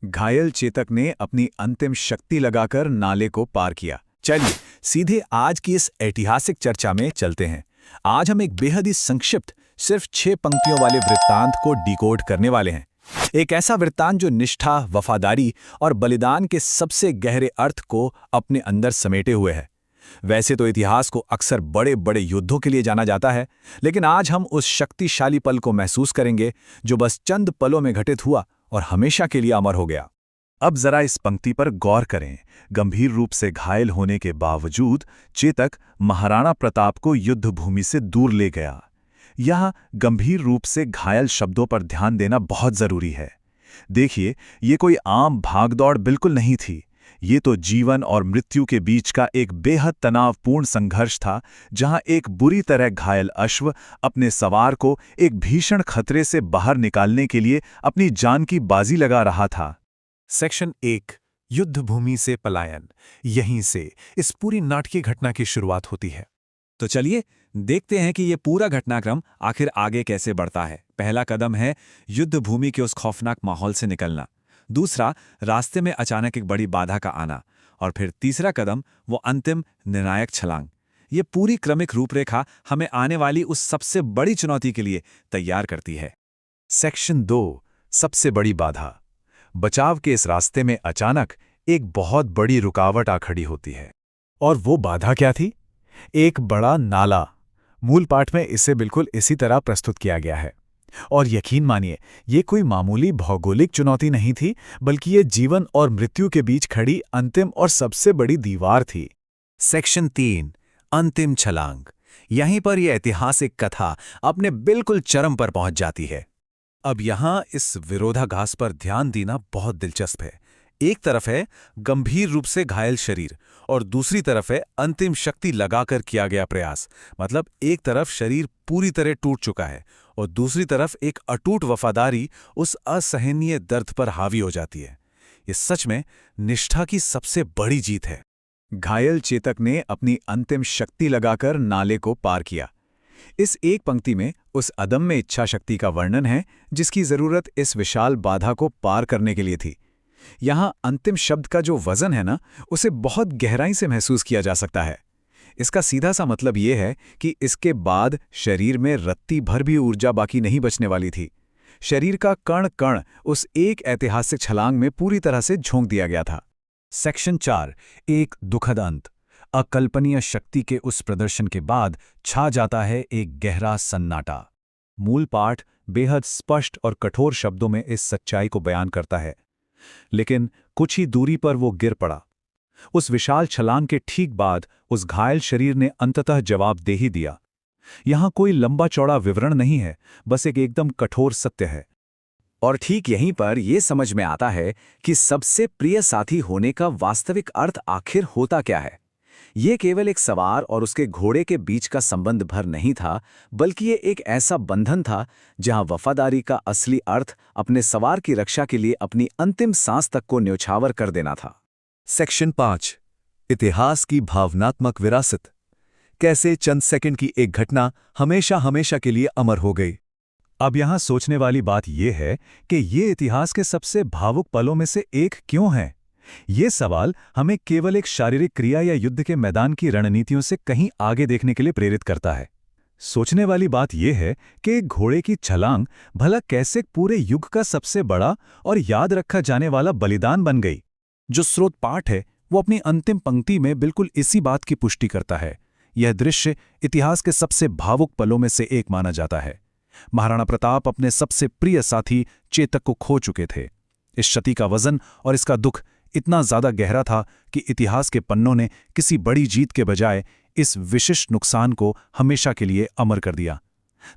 घायल चेतक ने अपनी अंतिम शक्ति लगाकर नाले को पार किया। चलिए सीधे आज की इस ऐतिहासिक चर्चा में चलते हैं। आज हम एक बेहद ही संक्षिप्त सिर्फ 6 पंक्तियों वाले वृत्तांत को डिकोड करने वाले हैं। एक ऐसा वृत्तांत जो निष्ठा, वफादारी और बलिदान के सबसे गहरे अर्थ को अपने अंदर समेटे हुए है। वैसे तो इतिहास को अक्सर बड़े बड़े युद्धों के लिए जाना जाता है, लेकिन आज हम उस शक्तिशाली पल को महसूस करेंगे जो बस चंद पलों में घटित हुआ और हमेशा के लिए अमर हो गया। अब जरा इस पंक्ति पर गौर करें। गंभीर रूप से घायल होने के बावजूद चेतक महाराणा प्रताप को युद्ध भूमि से दूर ले गया। यहाँ गंभीर रूप से घायल शब्दों पर ध्यान देना बहुत जरूरी है। देखिए, ये कोई आम भागदौड़ बिल्कुल नहीं थी। ये तो जीवन और मृत्यु के बीच का एक बेहद तनावपूर्ण संघर्ष था, जहां एक बुरी तरह घायल अश्व अपने सवार को एक भीषण खतरे से बाहर निकालने के लिए अपनी जान की बाजी लगा रहा था। सेक्शन 1, युद्ध भूमि से पलायन। यहीं से इस पूरी नाटकीय घटना की शुरुआत होती है। तो चलिए देखते हैं कि ये पूरा घटनाक्रम आखिर आगे कैसे बढ़ता है। पहला कदम है युद्ध भूमि के उस खौफनाक माहौल से निकलना। दूसरा, रास्ते में अचानक एक बड़ी बाधा का आना। और फिर तीसरा कदम, वो अंतिम निर्णायक छलांग। ये पूरी क्रमिक रूपरेखा हमें आने वाली उस सबसे बड़ी चुनौती के लिए तैयार करती है। सेक्शन 2, सबसे बड़ी बाधा। बचाव के इस रास्ते में अचानक एक बहुत बड़ी रुकावट आ खड़ी होती है। और वो बाधा क्या थी? एक बड़ा नाला। मूल पाठ में इसे बिल्कुल इसी तरह प्रस्तुत किया गया है। और यकीन मानिए, ये कोई मामूली भौगोलिक चुनौती नहीं थी, बल्कि ये जीवन और मृत्यु के बीच खड़ी अंतिम और सबसे बड़ी दीवार थी। सेक्शन 3, अंतिम छलांग। यहीं पर यह ऐतिहासिक कथा अपने बिल्कुल चरम पर पहुंच जाती है। अब यहां इस विरोधाभास पर ध्यान देना बहुत दिलचस्प है। एक तरफ है गंभीर रूप से घायल शरीर और दूसरी तरफ है अंतिम शक्ति लगाकर किया गया प्रयास। मतलब एक तरफ शरीर पूरी तरह टूट चुका है और दूसरी तरफ एक अटूट वफादारी उस असहनीय दर्द पर हावी हो जाती है। ये सच में निष्ठा की सबसे बड़ी जीत है। घायल चेतक ने अपनी अंतिम शक्ति लगाकर नाले को पार किया। इस एक पंक्ति में उस अदम्य इच्छा शक्ति का वर्णन है जिसकी जरूरत इस विशाल बाधा को पार करने के लिए थी। यहाँ अंतिम शब्द का जो वजन है ना, उसे बहुत गहराई से महसूस किया जा सकता है। इसका सीधा सा मतलब ये है कि इसके बाद शरीर में रत्ती भर भी ऊर्जा बाकी नहीं बचने वाली थी। शरीर का कण कण उस एक ऐतिहासिक छलांग में पूरी तरह से झोंक दिया गया था। सेक्शन 4, एक दुखद अंत। अकल्पनीय शक्ति के उस प्रदर्शन के बाद छा जाता है एक गहरा सन्नाटा। मूल पाठ बेहद स्पष्ट और कठोर शब्दों में इस सच्चाई को बयान करता है, लेकिन कुछ ही दूरी पर वो गिर पड़ा। उस विशाल छलांग के ठीक बाद उस घायल शरीर ने अंततः जवाब दे ही दिया। यहां कोई लंबा चौड़ा विवरण नहीं है, बस एक एकदम कठोर सत्य है। और ठीक यहीं पर यह समझ में आता है कि सबसे प्रिय साथी होने का वास्तविक अर्थ आखिर होता क्या है। ये केवल एक सवार और उसके घोड़े के बीच का संबंध भर नहीं था, बल्कि ये एक ऐसा बंधन था जहां वफादारी का असली अर्थ अपने सवार की रक्षा के लिए अपनी अंतिम सांस तक को न्यौछावर कर देना था। सेक्शन 5, इतिहास की भावनात्मक विरासत। कैसे चंद सेकंड की एक घटना हमेशा हमेशा के लिए अमर हो गई। अब यहां सोचने वाली बात यह है कि ये इतिहास के सबसे भावुक पलों में से एक क्यों है। ये सवाल हमें केवल एक शारीरिक क्रिया या युद्ध के मैदान की रणनीतियों से कहीं आगे देखने के लिए प्रेरित करता है। सोचने वाली बात यह है कि एक घोड़े की छलांग भला कैसे पूरे युग का सबसे बड़ा और याद रखा जाने वाला बलिदान बन गई। जो स्रोत पाठ है वो अपनी अंतिम पंक्ति में बिल्कुल इसी बात की पुष्टि करता है। यह दृश्य इतिहास के सबसे भावुक पलों में से एक माना जाता है। महाराणा प्रताप अपने सबसे प्रिय साथी चेतक को खो चुके थे। इस क्षति का वजन और इसका दुख इतना ज्यादा गहरा था कि इतिहास के पन्नों ने किसी बड़ी जीत के बजाय इस विशिष्ट नुकसान को हमेशा के लिए अमर कर दिया।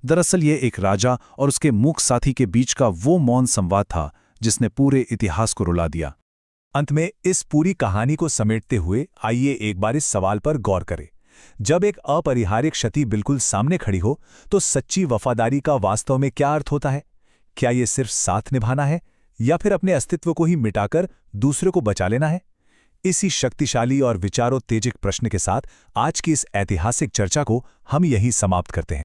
दरअसल ये एक राजा और उसके मूक साथी के बीच का वो मौन संवाद था जिसने पूरे इतिहास को रुला दिया। अंत में इस पूरी कहानी को समेटते हुए आइए एक बार इस सवाल पर गौर करें। जब एक अपरिहार्य क्षति बिल्कुल सामने खड़ी हो तो सच्ची वफादारी का वास्तव में क्या अर्थ होता है? क्या ये सिर्फ साथ निभाना है या फिर अपने अस्तित्व को ही मिटाकर दूसरे को बचा लेना है? इसी शक्तिशाली और विचारोत्तेजक प्रश्न के साथ आज की इस ऐतिहासिक चर्चा को हम यहीं समाप्त करते हैं।